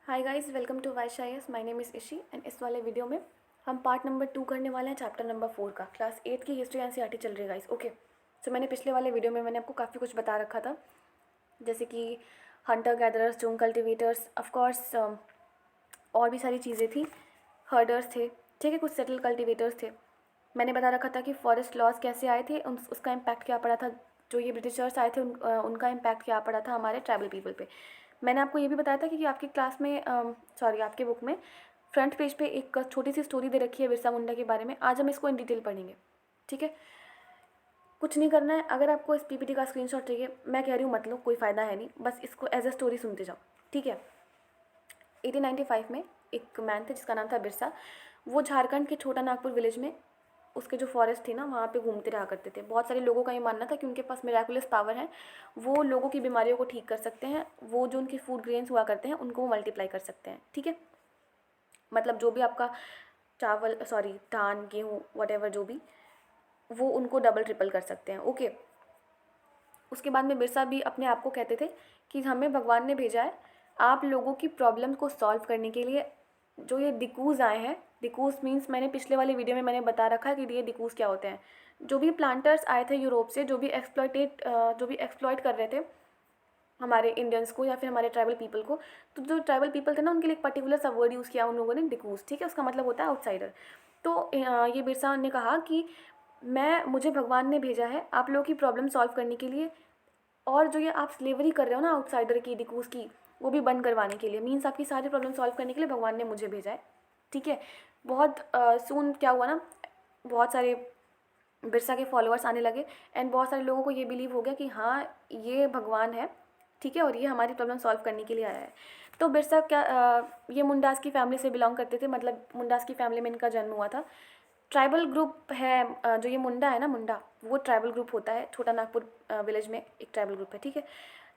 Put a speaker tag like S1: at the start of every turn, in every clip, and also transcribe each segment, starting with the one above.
S1: Hi guys, welcome to Vaish I S. My name is Ishi and इस वाले video में हम पार्ट नंबर 2 करने वाले हैं, चैप्टर नंबर 4 का। क्लास 8 की हिस्ट्री एनसीईआरटी चल रही है गाइस। ओके, सो मैंने पिछले वाले वीडियो में मैंने आपको काफ़ी कुछ बता रखा था, जैसे कि Hunter gatherers, zoom cultivators, of course और भी सारी चीज़ें थी। हर्डर्स थे, ठीक है, कुछ सेटल कल्टिवेटर्स थे। मैंने बता रखा था कि फॉरेस्ट लॉज कैसे आए थे, उसका इम्पैक्ट क्या पड़ा था। जो ये ब्रिटिशर्स आए थे उनका इम्पैक्ट क्या पड़ा था हमारे ट्राइबल पीपल पे। मैंने आपको ये भी बताया था कि आपकी क्लास में सॉरी आपके बुक में फ्रंट पेज पे एक छोटी सी स्टोरी दे रखी है बिरसा मुंडा के बारे में। आज हम इसको इन डिटेल पढ़ेंगे, ठीक है। कुछ नहीं करना है, अगर आपको इस पीपीटी का स्क्रीनशॉट चाहिए, मैं कह रही हूँ मतलब कोई फ़ायदा है नहीं, बस इसको एज अ स्टोरी सुनते जाओ, ठीक है। 1895 में एक मैन थे जिसका नाम था बिरसा। वो झारखंड के छोटा नागपुर विलेज में उसके जो फॉरेस्ट थी ना, वहाँ पे घूमते रहा करते थे। बहुत सारे लोगों का ये मानना था कि उनके पास मिराकुलस पावर है, वो लोगों की बीमारियों को ठीक कर सकते हैं। वो जो उनके फूड ग्रेन्स हुआ करते हैं उनको वो मल्टीप्लाई कर सकते हैं, ठीक है। मतलब जो भी आपका चावल सॉरी धान गेहूँ वट जो भी, वो उनको डबल ट्रिपल कर सकते हैं, ओके। उसके बाद में बिरसा भी अपने आप को कहते थे कि हमें भगवान ने भेजा है आप लोगों की प्रॉब्लम को सॉल्व करने के लिए। जो ये डिकूज़ आए हैं, डिकूज़ मीन्स मैंने पिछले वाले वीडियो में मैंने बता रखा है कि ये डिकूज़ क्या होते हैं। जो भी प्लांटर्स आए थे यूरोप से, जो भी एक्सप्लॉइट कर रहे थे हमारे इंडियंस को या फिर हमारे ट्राइबल पीपल को, तो जो ट्राइबल पीपल थे ना, उनके लिए एक पर्टिकुलर सा वर्ड यूज़ किया उन लोगों ने, डिकूज़, ठीक है। उसका मतलब होता है आउटसाइडर। तो ये बिरसा ने कहा कि मुझे भगवान ने भेजा है आप लोगों की प्रॉब्लम सॉल्व करने के लिए, और जो ये आप स्लेवरी कर रहे हो ना आउटसाइडर की, डिकूज़ की, वो भी बंद करवाने के लिए। मीन्स आपकी सारी प्रॉब्लम सॉल्व करने के लिए भगवान ने मुझे भेजा है, ठीक है। बहुत सून क्या हुआ ना, बहुत सारे बिरसा के फॉलोअर्स आने लगे एंड बहुत सारे लोगों को ये बिलीव हो गया कि हाँ ये भगवान है, ठीक है, और ये हमारी प्रॉब्लम सॉल्व करने के लिए आया है। तो बिरसा क्या ये मुंडास की फैमिली से बिलोंग करते थे, मतलब मुंडास की फैमिली में इनका जन्म हुआ था। ट्राइबल ग्रुप है जो ये मुंडा है ना, मुंडा वो ट्राइबल ग्रुप होता है। छोटा नागपुर विलेज में एक ट्राइबल ग्रुप है, ठीक है।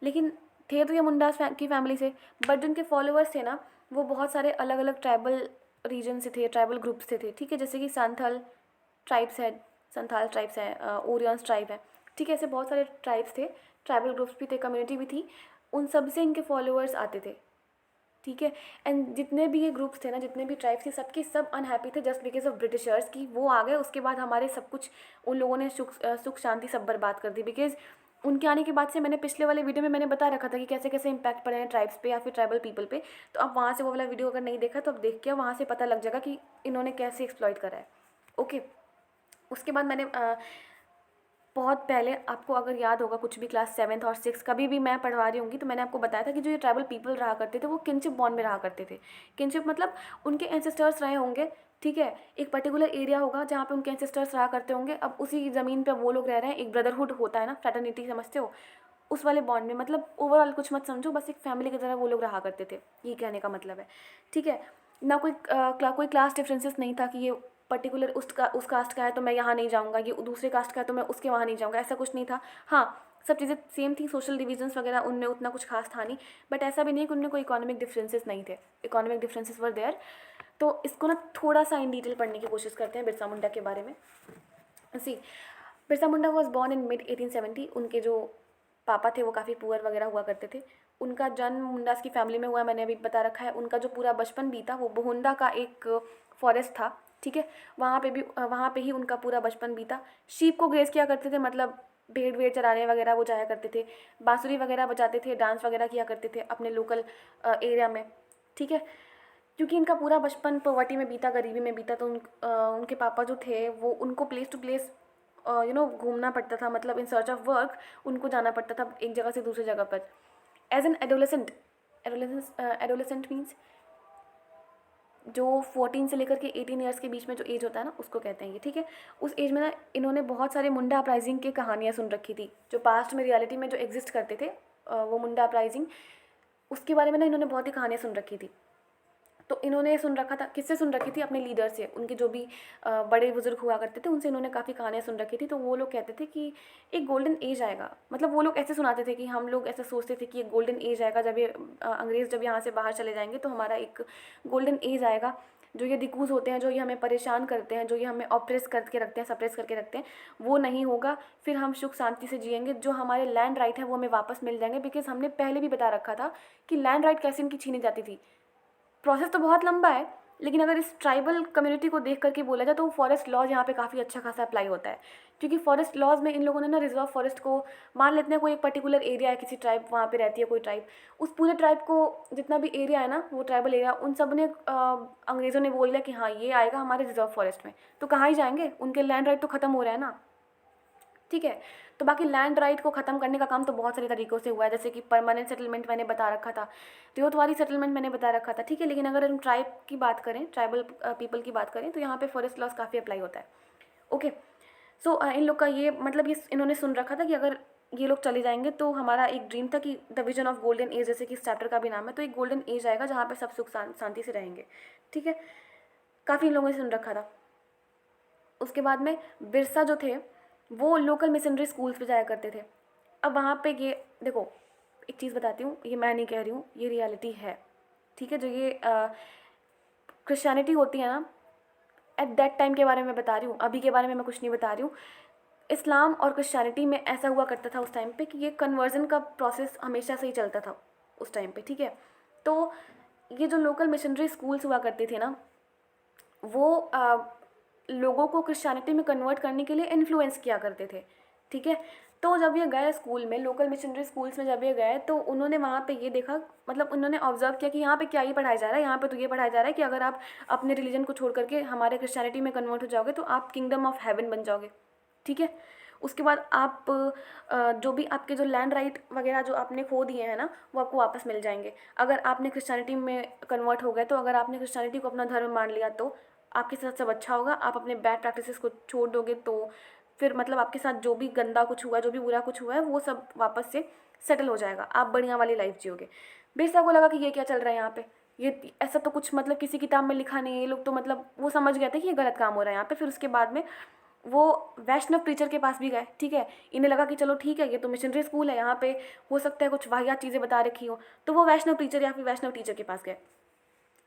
S1: लेकिन थे तो ये मुंडास की फैमिली से, बट जिनके फॉलोअर्स थे ना, वो बहुत सारे अलग अलग ट्राइबल रीजन से थे, ट्राइबल ग्रुप से थे, ठीक है। जैसे कि संथल ट्राइब्स है, संथाल ट्राइब्स है, ओरियंस ट्राइब है, ठीक है। ऐसे बहुत सारे ट्राइब्स थे, ट्राइबल ग्रुप्स भी थे, कम्युनिटी भी थी। उन सब से इनके फॉलोअर्स आते थे, ठीक है। एंड जितने भी ये ग्रुप्स थे ना, जितने भी ट्राइब्स थे, सबके सब अनहैप्पी थे जस्ट बिकॉज ऑफ ब्रिटिशर्स की वो आ गए। उसके बाद हमारे सब कुछ उन लोगों ने सुख शांति सब बर्बाद कर दी। बिकॉज उनके आने के बाद से मैंने पिछले वाले वीडियो में मैंने बता रखा था कि कैसे कैसे इंपैक्ट पड़े हैं ट्राइब्स पे या फिर ट्राइबल पीपल पे। तो अब वहाँ से वो वाला वीडियो अगर नहीं देखा तो अब देख के वहाँ से पता लग जाएगा कि इन्होंने कैसे एक्सप्लॉइट करा है, ओके। उसके बाद मैंने बहुत पहले, आपको अगर याद होगा कुछ भी क्लास 7th और 6th कभी भी मैं पढ़वा रही होंगी, तो मैंने आपको बताया था कि जो ये ट्राइबल पीपल रहा करते थे वो किनशिप बॉन्ड में रहा करते थे। किनशिप मतलब उनके एंसेस्टर्स रहे होंगे, ठीक है। एक पर्टिकुलर एरिया होगा जहाँ पे उनके एंसेस्टर्स रहा करते होंगे, अब उसी ज़मीन पे वो लोग रह रहे हैं। एक ब्रदरहुड होता है ना, फ्रेटर्निटी समझते हो, उस वाले बॉन्ड में। मतलब ओवरऑल कुछ मत समझो, बस एक फैमिली की तरह वो लोग रहा करते थे, ये कहने का मतलब है, ठीक है। ना कोई क्लास डिफरेंसेस नहीं था कि ये पर्टिकुलर उस कास्ट का है तो मैं यहाँ नहीं जाऊँगा, ये दूसरे कास्ट का है तो मैं उसके वहाँ नहीं जाऊँगा, ऐसा कुछ नहीं था। हाँ, सब चीज़ें सेम थी, सोशल डिविजन्स वगैरह उनमें उतना कुछ खास था नहीं, बट ऐसा भी नहीं कि उनमें कोई इकोनॉमिक डिफरेंसेस नहीं थे। Economic differences were there. तो इसको ना थोड़ा सा इन डिटेल पढ़ने की कोशिश करते हैं बिरसा मुंडा के बारे में। सी, Birsa Munda was born in mid 1870। उनके जो पापा थे वो काफ़ी पुअर वगैरह हुआ करते थे। उनका जन्म मुंडास की फैमिली में हुआ, मैंने अभी बता रखा है। उनका जो पूरा बचपन बीता वो बोहुंडा का एक फॉरेस्ट था, ठीक है। वहाँ पे ही उनका पूरा बचपन बीता। शीप को ग्रेस किया करते थे, मतलब भेड़ वेड़ चराने वगैरह वो जाया करते थे। बांसुरी वगैरह बजाते थे, डांस वगैरह किया करते थे अपने लोकल एरिया में, ठीक है। क्योंकि इनका पूरा बचपन पॉवर्टी में बीता, गरीबी में बीता, तो उनके पापा जो थे वो उनको प्लेस टू प्लेस घूमना पड़ता था, मतलब इन सर्च ऑफ वर्क उनको जाना पड़ता था एक जगह से दूसरी जगह पर। As an adolescent, adolescent means जो 14 से लेकर के 18 ईयर्स के बीच में जो एज होता है ना, उसको कहते हैं ये, ठीक है। उस एज में ना इन्होंने बहुत सारे मुंडा अपराइजिंग की कहानियाँ सुन रखी थी, जो पास्ट में रियलिटी में जो एग्जिस्ट करते थे, वो मुंडा अपराइजिंग, उसके बारे में ना इन्होंने बहुत ही कहानियाँ सुन रखी थी। तो इन्होंने सुन रखा था, किससे सुन रखी थी? अपने लीडर से, उनके जो भी बड़े बुजुर्ग हुआ करते थे उनसे इन्होंने काफ़ी कहानियाँ सुन रखी थी। तो वो लोग कहते थे कि एक गोल्डन एज आएगा, मतलब वो लोग ऐसे सुनाते थे कि हम लोग ऐसा सोचते थे कि एक गोल्डन एज आएगा, जब ये अंग्रेज़ जब यहाँ से बाहर चले जाएंगे तो हमारा एक गोल्डन एज आएगा। जो ये दिकूज होते हैं, जो ये हमें परेशान करते हैं, जो ये हमें ऑप्रेस करके रखते हैं, सप्रेस करके रखते हैं, वो नहीं होगा। फिर हम सुख शांति से जिएंगे, जो हमारे लैंड राइट है वो हमें वापस मिल जाएंगे। बिकॉज हमने पहले भी बता रखा था कि लैंड राइट कैसे इनकी छीनी जाती थी। प्रोसेस तो बहुत लंबा है, लेकिन अगर इस ट्राइबल कम्युनिटी को देख करके बोला जाए तो फॉरेस्ट लॉज यहाँ पे काफ़ी अच्छा खासा अप्लाई होता है, क्योंकि फॉरेस्ट लॉज में इन लोगों ने ना रिजर्व फॉरेस्ट को, मान लेते हैं कोई एक पर्टिकुलर एरिया है, किसी ट्राइब वहाँ पे रहती है कोई ट्राइब, उस पूरे ट्राइब को जितना भी एरिया है ना, वो ट्राइबल एरिया, उन सब ने अंग्रेज़ों ने बोल दिया कि हाँ ये आएगा हमारे रिजर्व फॉरेस्ट में, तो कहाँ ही जाएंगे, उनके लैंड राइट तो ख़त्म हो रहा है ना। ठीक है, तो बाकी लैंड राइट को ख़त्म करने का काम तो बहुत सारे तरीक़ों से हुआ है, जैसे कि परमानेंट सेटलमेंट मैंने बता रखा था, रियोतवारी सेटलमेंट मैंने बता रखा था। ठीक है, लेकिन अगर हम ट्राइब की बात करें, ट्राइबल पीपल की बात करें, तो यहाँ पे फॉरेस्ट लॉज काफ़ी अप्लाई होता है। ओके, सो इन लोग का ये मतलब ये इन्होंने सुन रखा था कि अगर ये लोग चले जाएंगे तो हमारा एक ड्रीम था कि the vision of golden age, जैसे कि इस चैप्टर का भी नाम है, तो एक गोल्डन एज आएगा जहाँ पे सब सुख शांति से रहेंगे। ठीक है, काफ़ी इन लोगों ने सुन रखा था। उसके बाद में बिरसा जो थे वो लोकल मिशनरी स्कूल्स पे जाया करते थे। अब वहाँ पे ये देखो, एक चीज़ बताती हूँ, ये मैं नहीं कह रही हूँ, ये रियलिटी है। ठीक है, जो ये क्रिश्चियनिटी होती है ना, एट दैट टाइम के बारे में बता रही हूँ, अभी के बारे में मैं कुछ नहीं बता रही हूँ। इस्लाम और क्रिश्चियनिटी में ऐसा हुआ करता था उस टाइम पे कि ये कन्वर्जन का प्रोसेस हमेशा से ही चलता था उस टाइम पे। ठीक है, तो ये जो लोकल मिशनरी स्कूल्स हुआ करते थे ना, वो लोगों को क्रिश्चियनिटी में कन्वर्ट करने के लिए इन्फ्लुएंस किया करते थे। ठीक है, तो जब ये गए स्कूल में, लोकल मिशनरी स्कूल्स में जब ये गए तो उन्होंने वहाँ पे ये देखा, मतलब उन्होंने ऑब्जर्व किया कि यहाँ पे क्या ही पढ़ाया जा रहा है, यहाँ पे तो ये पढ़ाया जा रहा है कि अगर आप अपने रिलीजन को छोड़ करके हमारे क्रिश्चियनिटी में कन्वर्ट हो जाओगे तो आप किंगडम ऑफ हेवन बन जाओगे। ठीक है, उसके बाद आप जो भी आपके जो लैंड राइट वगैरह जो आपने खो दिए हैं ना, वो आपको वापस मिल जाएंगे। अगर आपने क्रिश्चियनिटी में कन्वर्ट हो गए, तो अगर आपने क्रिश्चियनिटी को अपना धर्म मान लिया तो आपके साथ सब अच्छा होगा। आप अपने बैड प्रैक्टिसेस को छोड़ दोगे तो फिर मतलब आपके साथ जो भी गंदा कुछ हुआ, जो भी बुरा कुछ हुआ है, वो सब वापस से सेटल हो जाएगा, आप बढ़िया वाली लाइफ जियोगे। बिरसा को लगा कि ये क्या चल रहा है यहाँ पे, ये ऐसा तो कुछ मतलब किसी किताब में लिखा नहीं है, ये लोग तो मतलब वो समझ गए थे कि ये गलत काम हो रहा है यहाँ पे। फिर उसके बाद में वो वैष्णव प्रीचर के पास भी गए। ठीक है, इन्हें लगा कि चलो ठीक है, ये तो मिशनरी स्कूल है, यहाँ पे हो सकता है कुछ वाहियात चीज़ें बता रखी हो, तो वो वैष्णव प्रीचर या फिर वैष्णव टीचर के पास गए।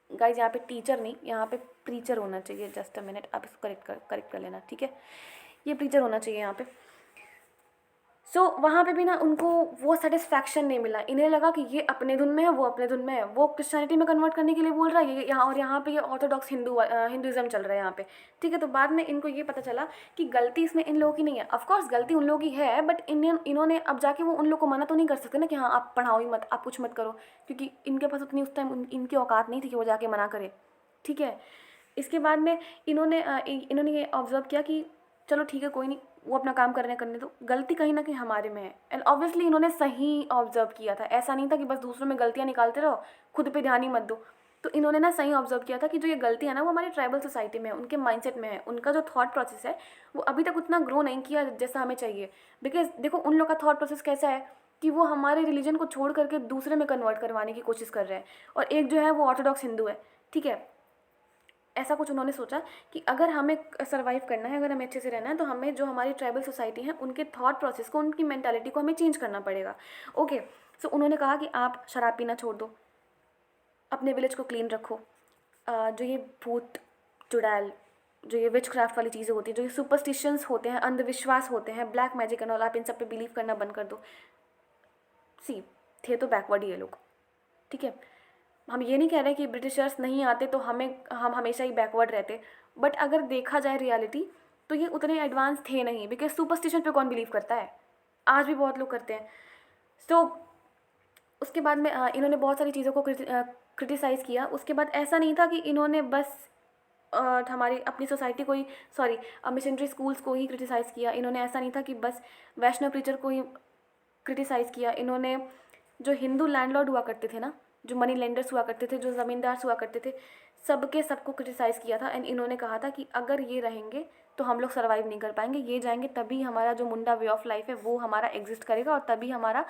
S1: गाइज यहाँ पे टीचर नहीं, यहाँ पे प्रीचर होना चाहिए। जस्ट अ मिनट, आप इसको करेक्ट कर लेना। ठीक है, ये प्रीचर होना चाहिए यहाँ पे। सो वहाँ पे भी ना उनको वो सेटिस्फैक्शन नहीं मिला। इन्हें लगा कि ये अपने धुन में है, वो अपने धुन में है, वो क्रिश्चियनिटी में कन्वर्ट करने के लिए बोल रहा है ये यहाँ, और यहाँ पे ये ऑर्थोडॉक्स हिंदुज़म चल रहा है यहाँ पे। ठीक है, तो बाद में इनको ये पता चला कि गलती इसमें इन लोगों की नहीं है। ऑफकोर्स गलती उन लोगों की है, बट इन्होंने अब जाके वो उन लोग को मना तो नहीं कर सकते ना कि हाँ आप पढ़ाओ ही मत, आप कुछ मत करो, क्योंकि इनके पास उतनी उस टाइम इनकी औकात नहीं थी कि वो जाके मना करे। ठीक है, इसके बाद में इन्होंने ये ऑब्जर्व किया कि चलो ठीक है कोई नहीं, वो अपना काम करने दो, गलती कहीं ना कहीं हमारे में है। एंड ऑब्वियसली इन्होंने सही ऑब्जर्व किया था, ऐसा नहीं था कि बस दूसरों में गलतियाँ निकालते रहो, खुद पे ध्यान ही मत दो। तो इन्होंने ना सही ऑब्जर्व किया था कि जो ये गलती है ना, वो हमारी ट्राइबल सोसाइटी में है, उनके माइंडसेट में है, उनका जो थॉट प्रोसेस है वो अभी तक उतना ग्रो नहीं किया जैसा हमें चाहिए। बिकॉज देखो उन लोग का थॉट प्रोसेस कैसा है कि वो हमारे रिलीजन को छोड़ करके दूसरे में कन्वर्ट करवाने की कोशिश कर रहे हैं, और एक जो है वो ऑर्थोडॉक्स हिंदू है। ठीक है, ऐसा कुछ उन्होंने सोचा कि अगर हमें सर्वाइव करना है, अगर हमें अच्छे से रहना है, तो हमें जो हमारी ट्राइबल सोसाइटी है उनके थॉट प्रोसेस को, उनकी मेंटालिटी को हमें चेंज करना पड़ेगा। ओके, सो उन्होंने कहा कि आप शराब पीना छोड़ दो, अपने विलेज को क्लीन रखो, जो ये भूत चुड़ैल, जो ये विच क्राफ्ट वाली चीज़ें होती हैं, जो ये सुपरस्टिशंस होते हैं, अंधविश्वास होते हैं, ब्लैक मैजिक एंड ऑल, आप इन सब पे बिलीव करना बंद कर दो। सी थे तो बैकवर्ड ये लोग। ठीक है, हम ये नहीं कह रहे कि ब्रिटिशर्स नहीं आते तो हम हमेशा ही बैकवर्ड रहते, बट अगर देखा जाए रियलिटी तो ये उतने एडवांस थे नहीं, बिकॉज सुपरस्टिशन पे कौन बिलीव करता है, आज भी बहुत लोग करते हैं। सो उसके बाद में इन्होंने बहुत सारी चीज़ों को क्रिटिसाइज़ किया। उसके बाद ऐसा नहीं था कि इन्होंने बस हमारी अपनी सोसाइटी को ही, सॉरी मिशनरी स्कूल्स को ही क्रिटिसाइज़ किया। इन्होंने ऐसा नहीं था कि बस वैष्णव प्रीचर को ही क्रिटिसाइज़ किया। इन्होंने जो हिंदू लैंडलॉर्ड हुआ करते थे ना, जो मनी लेंडर्स हुआ करते थे, जो ज़मींदार हुआ करते थे, सबको क्रिटिसाइज़ किया था। एंड इन्होंने कहा था कि अगर ये रहेंगे तो हम लोग सर्वाइव नहीं कर पाएंगे, ये जाएंगे तभी हमारा जो मुंडा वे ऑफ लाइफ है वो हमारा एग्जिस्ट करेगा, और तभी हमारा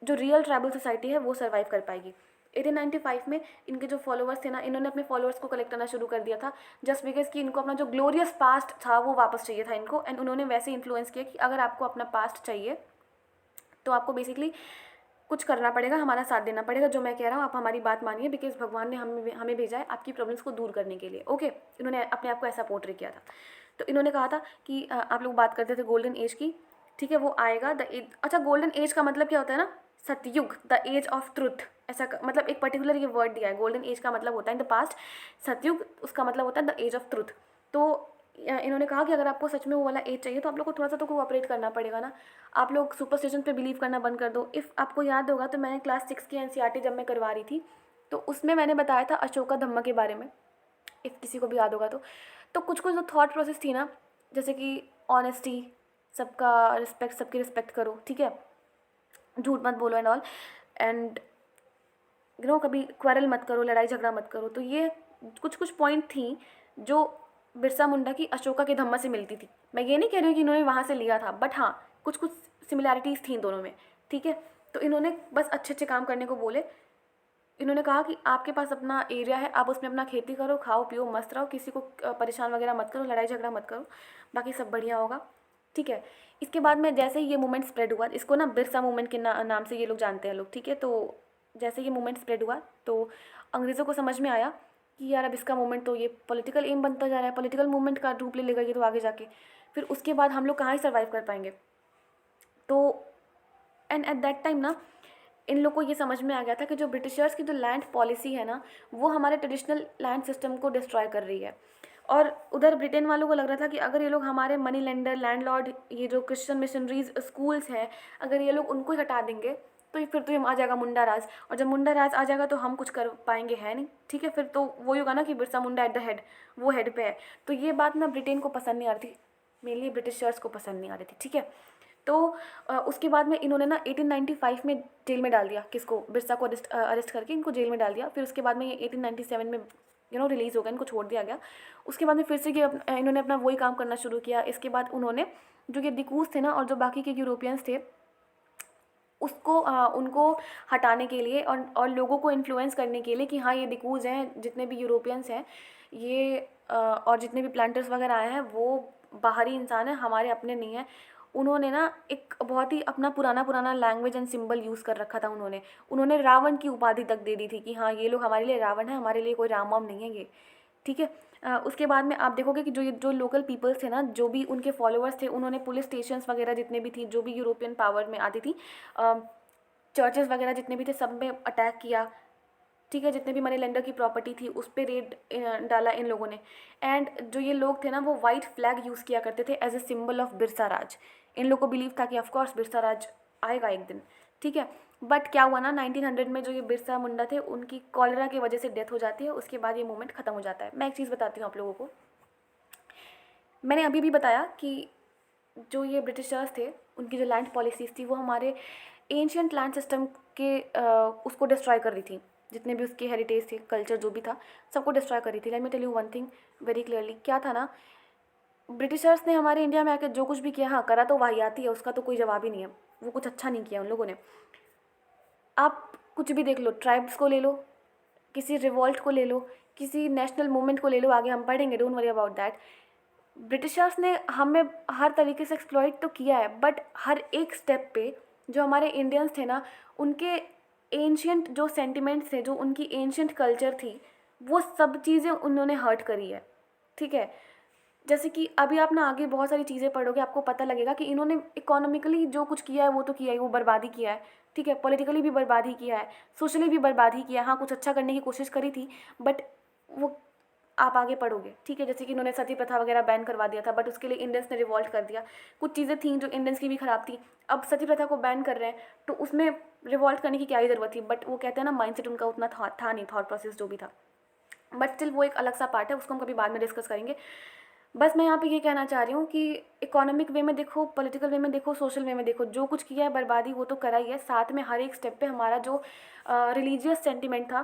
S1: जो रियल ट्राइबल सोसाइटी है वो सर्वाइव कर पाएगी। 1895 में इनके जो फॉलोअर्स थे ना, इन्होंने अपने फॉलोअर्स को कलेक्ट करना शुरू कर दिया था, जस्ट बिकॉज कि इनको अपना जो ग्लोरियस पास्ट था वो वापस चाहिए था इनको। एंड उन्होंने वैसे इन्फ्लुएंस किया कि अगर आपको अपना पास्ट चाहिए तो आपको बेसिकली कुछ करना पड़ेगा, हमारा साथ देना पड़ेगा। जो मैं कह रहा हूँ आप हमारी बात मानिए, बिकॉज भगवान ने हमें भेजा है आपकी प्रॉब्लम्स को दूर करने के लिए। ओके, इन्होंने अपने आप को ऐसा पोर्ट्रे किया था। तो इन्होंने कहा था कि आप लोग बात करते थे गोल्डन एज की, ठीक है, वो आएगा द एज। अच्छा, गोल्डन एज का मतलब क्या होता है ना, सतयुग, द एज ऑफ ट्रुथ। ऐसा मतलब एक पर्टिकुलर ये वर्ड दिया है, गोल्डन एज का मतलब होता है इन द पास्ट, सतयुग उसका मतलब होता है द एज ऑफ ट्रुथ। तो इन्होंने कहा कि अगर आपको सच में वो वाला एज चाहिए तो आप लोग को थोड़ा सा तो कोऑपरेट करना पड़ेगा ना, आप लोग सुपरस्टिशन पे बिलीव करना बंद कर दो। इफ़ आपको याद होगा तो मैंने क्लास 6 की एनसीईआरटी जब मैं करवा रही थी तो उसमें मैंने बताया था अशोका धम्मा के बारे में, इफ़ किसी को भी याद होगा तो कुछ कुछ जो थॉट प्रोसेस थी ना, जैसे कि ऑनेस्टी, सबका रिस्पेक्ट, सबकी रिस्पेक्ट करो, ठीक है, झूठ मत बोलो एंड ऑल, एंड कभी क्वारल मत करो, लड़ाई झगड़ा मत करो। तो ये कुछ कुछ पॉइंट थी जो बिरसा मुंडा की अशोका के धम्मा से मिलती थी। मैं ये नहीं कह रही हूँ कि इन्होंने वहाँ से लिया था, बट हाँ कुछ कुछ सिमिलैरिटीज़ थी दोनों में, ठीक है। तो इन्होंने बस अच्छे अच्छे काम करने को बोले। इन्होंने कहा कि आपके पास अपना एरिया है, आप उसमें अपना खेती करो, खाओ पियो, मस्त रहो, किसी को परेशान वगैरह मत करो, लड़ाई झगड़ा मत करो, बाकी सब बढ़िया होगा, ठीक है। इसके बाद में जैसे ही ये मूवमेंट स्प्रेड हुआ, इसको ना बिरसा मूवमेंट के नाम से ये लोग जानते हैं लोग, ठीक है। तो जैसे ये मूवमेंट स्प्रेड हुआ तो अंग्रेज़ों को समझ में आया कि यार अब इसका मूवमेंट तो ये पॉलिटिकल एम बनता जा रहा है, पॉलिटिकल मूवमेंट का रूप ले लेगा ये तो आगे जाके, फिर उसके बाद हम लोग कहाँ ही सर्वाइव कर पाएंगे। तो एंड एट दैट टाइम ना इन लोग को ये समझ में आ गया था कि जो ब्रिटिशर्स की जो लैंड पॉलिसी है ना, वो हमारे ट्रेडिशनल लैंड सिस्टम को डिस्ट्रॉय कर रही है। और उधर ब्रिटेन वालों को लग रहा था कि अगर ये लोग हमारे मनी लेंडर, लैंडलॉर्ड, ये जो क्रिश्चियन मिशनरीज स्कूल्स हैं, अगर ये लोग उनको ही हटा देंगे तो फिर तो ये आ जाएगा मुंडा राज, और जब मुंडा राज आ जाएगा तो हम कुछ कर पाएंगे है नहीं, ठीक है। फिर तो वही होगा ना कि Birsa Munda at the head, वो हेड पे है। तो ये बात ना ब्रिटेन को पसंद नहीं आ रही थी, मेनली ब्रिटिशर्स को पसंद नहीं आ रही थी, ठीक है। तो उसके बाद में इन्होंने ना 1895 में जेल में डाल दिया, किसको, बिरसा को अरेस्ट करके इनको जेल में डाल दिया। फिर उसके बाद में ये 1897 में रिलीज़ हो गया, इनको छोड़ दिया गया। उसके बाद में फिर से ये इन्होंने अपना वही काम करना शुरू किया। इसके बाद उन्होंने जो ये दिकूस थे ना और जो बाकी के यूरोपियंस थे उसको उनको हटाने के लिए और लोगों को इन्फ्लुएंस करने के लिए कि हाँ ये दिकूज हैं, जितने भी यूरोपियंस हैं ये और जितने भी प्लांटर्स वगैरह आए हैं वो बाहरी इंसान हैं, हमारे अपने नहीं हैं। उन्होंने ना एक बहुत ही अपना पुराना लैंग्वेज एंड सिंबल यूज़ कर रखा था। उन्होंने रावण की उपाधि तक दे दी थी कि हाँ ये लोग हमारे लिए रावण है, हमारे लिए कोई राम वाम नहीं है ये, ठीक है। उसके बाद में आप देखोगे कि जो लोकल पीपल्स थे ना, जो भी उनके फॉलोअर्स थे, उन्होंने पुलिस स्टेशंस वगैरह जितने भी थी, जो भी यूरोपियन पावर में आती थी, चर्चेस वगैरह जितने भी थे, सब में अटैक किया, ठीक है। जितने भी मनी लेंडर की प्रॉपर्टी थी उस पर रेड डाला इन लोगों ने। एंड जो ये लोग थे ना वो वाइट फ्लैग यूज़ किया करते थे as a symbol of Birsa Raj. इन लोग को बिलीव था कि ऑफकोर्स बिरसा राज आएगा एक दिन, ठीक है। बट क्या हुआ ना, 1900 में जो ये बिरसा मुंडा थे उनकी कॉलरा की वजह से डेथ हो जाती है। उसके बाद ये मूवमेंट ख़त्म हो जाता है। मैं एक चीज़ बताती हूँ आप लोगों को, मैंने अभी भी बताया कि जो ये ब्रिटिशर्स थे उनकी जो लैंड पॉलिसीज़ थी वो हमारे एंशियंट लैंड सिस्टम के उसको डिस्ट्रॉय कर रही थी। जितने भी उसके हेरिटेज थे, कल्चर जो भी था, सबको डिस्ट्रॉय कर रही थी। Let me tell you one thing very clearly, क्या था ना, ब्रिटिशर्स ने हमारे इंडिया में आकर जो कुछ भी किया, हाँ करा तो वाहियाती है, उसका तो कोई जवाब ही नहीं है, वो कुछ अच्छा नहीं किया उन लोगों ने। आप कुछ भी देख लो, ट्राइब्स को ले लो, किसी रिवॉल्ट को ले लो, किसी नेशनल मूवमेंट को ले लो, आगे हम पढ़ेंगे, don't worry about that. Britishers ने हमें हर तरीके से एक्सप्लॉइट तो किया है, बट हर एक स्टेप पे जो हमारे इंडियंस थे ना, उनके एंशियंट जो सेंटिमेंट्स थे, जो उनकी एंशियंट कल्चर थी, वो सब चीज़ें उन्होंने हर्ट करी है, ठीक है। जैसे कि अभी आप ना आगे बहुत सारी चीज़ें पढ़ोगे, आपको पता लगेगा कि इन्होंने इकोनॉमिकली जो कुछ किया है वो तो किया ही, वो बर्बादी किया है, ठीक है। पॉलिटिकली भी बर्बादी किया है, सोशली भी बर्बादी किया है। हाँ कुछ अच्छा करने की कोशिश करी थी, बट वो आप आगे पढ़ोगे, ठीक है। जैसे कि इन्होंने सती प्रथा वगैरह बैन करवा दिया था, बट उसके लिए इंडियंस ने रिवॉल्ट कर दिया। कुछ चीज़ें थी जो इंडियंस की भी ख़राब थी। अब सती प्रथा को बैन कर रहे हैं तो उसमें रिवॉल्ट करने की क्या ही ज़रूरत थी, बट वो कहते हैं ना माइंडसेट उनका उतना था नहीं, थॉट प्रोसेस जो भी था। बट स्टिल वो एक अलग सा पार्ट है, उसको हम कभी बाद में डिस्कस करेंगे। बस मैं यहाँ पे ये कहना चाह रही हूँ कि इकोनॉमिक वे में देखो, पॉलिटिकल वे में देखो, सोशल वे में देखो, जो कुछ किया है बर्बादी वो तो करा ही है। साथ में हर एक स्टेप पे हमारा जो रिलीजियस सेंटिमेंट था,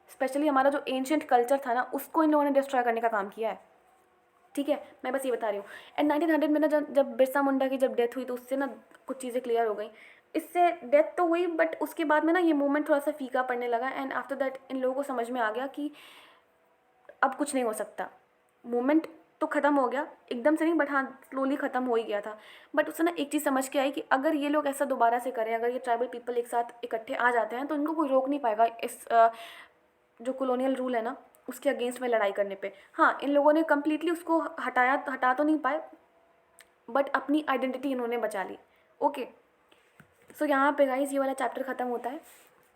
S1: स्पेशली हमारा जो एंशियंट कल्चर था ना, उसको इन लोगों ने डिस्ट्रॉय करने का काम किया है, ठीक है। मैं बस ये बता रही हूँ। एंड 1900 में ना जब बिरसा मुंडा की जब डेथ हुई तो उससे ना कुछ चीज़ें क्लियर हो गई। इससे डेथ तो हुई, बट उसके बाद में ना ये मूवमेंट थोड़ा सा फीका पड़ने लगा। एंड आफ्टर दैट इन लोगों को समझ में आ गया कि अब कुछ नहीं हो सकता। मूवमेंट तो ख़त्म हो गया एकदम से नहीं, बट हाँ स्लोली ख़त्म हो ही गया था। बट उससे ना एक चीज़ समझ के आई कि अगर ये लोग ऐसा दोबारा से करें, अगर ये ट्राइबल पीपल एक साथ इकट्ठे आ जाते हैं तो इनको कोई रोक नहीं पाएगा इस जो कॉलोनियल रूल है ना उसके अगेंस्ट में लड़ाई करने पे। हाँ इन लोगों ने कम्प्लीटली उसको हटा तो नहीं पाए, बट अपनी आइडेंटिटी इन्होंने बचा ली। ओके, सो यहाँ पे गाइस ये वाला चैप्टर ख़त्म होता है।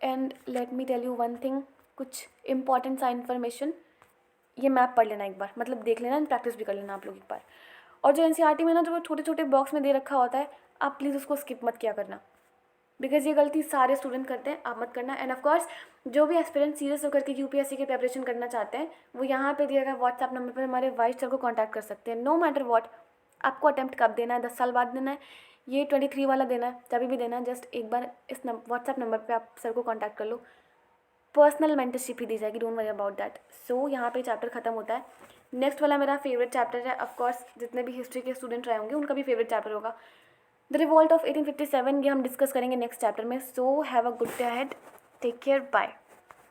S1: And let me tell you one thing, कुछ इंपॉर्टेंट सा इन्फॉर्मेशन, ये मैप पढ़ लेना एक बार, मतलब देख लेना, प्रैक्टिस भी कर लेना आप लोग एक बार। और जो एनसीईआरटी में ना जो छोटे छोटे बॉक्स में दे रखा होता है, आप प्लीज़ उसको स्किप मत किया करना, बिकॉज ये गलती सारे स्टूडेंट करते हैं, आप मत करना। एंड ऑफकोर्स जो भी एस्पिरेंट सीरियस होकर के यूपीएससी की प्रिपरेशन करना चाहते हैं, वो यहाँ पे दिया गया व्हाट्सएप नंबर पर हमारे वाइस सर को कॉन्टैक्ट कर सकते हैं। नो मैटर वॉट, आपको अटैम्प्ट कब देना है, 10 साल बाद देना है, ये 23 वाला देना है, जब भी देना है, जस्ट एक बार इस व्हाट्सएप नंबर पर आप सर को कॉन्टैक्ट कर लो, पर्सनल मेंटरशिप ही दी जाएगी, डोंट वरी अबाउट दैट। सो यहाँ पे चैप्टर खत्म होता है। नेक्स्ट वाला मेरा फेवरेट चैप्टर है, ऑफकोर्स जितने भी हिस्ट्री के स्टूडेंट रहे होंगे उनका भी फेवरेट चैप्टर होगा, द रिवॉल्ट ऑफ 1857। ये हम डिस्कस करेंगे नेक्स्ट चैप्टर में। So have a good day ahead, take care, bye.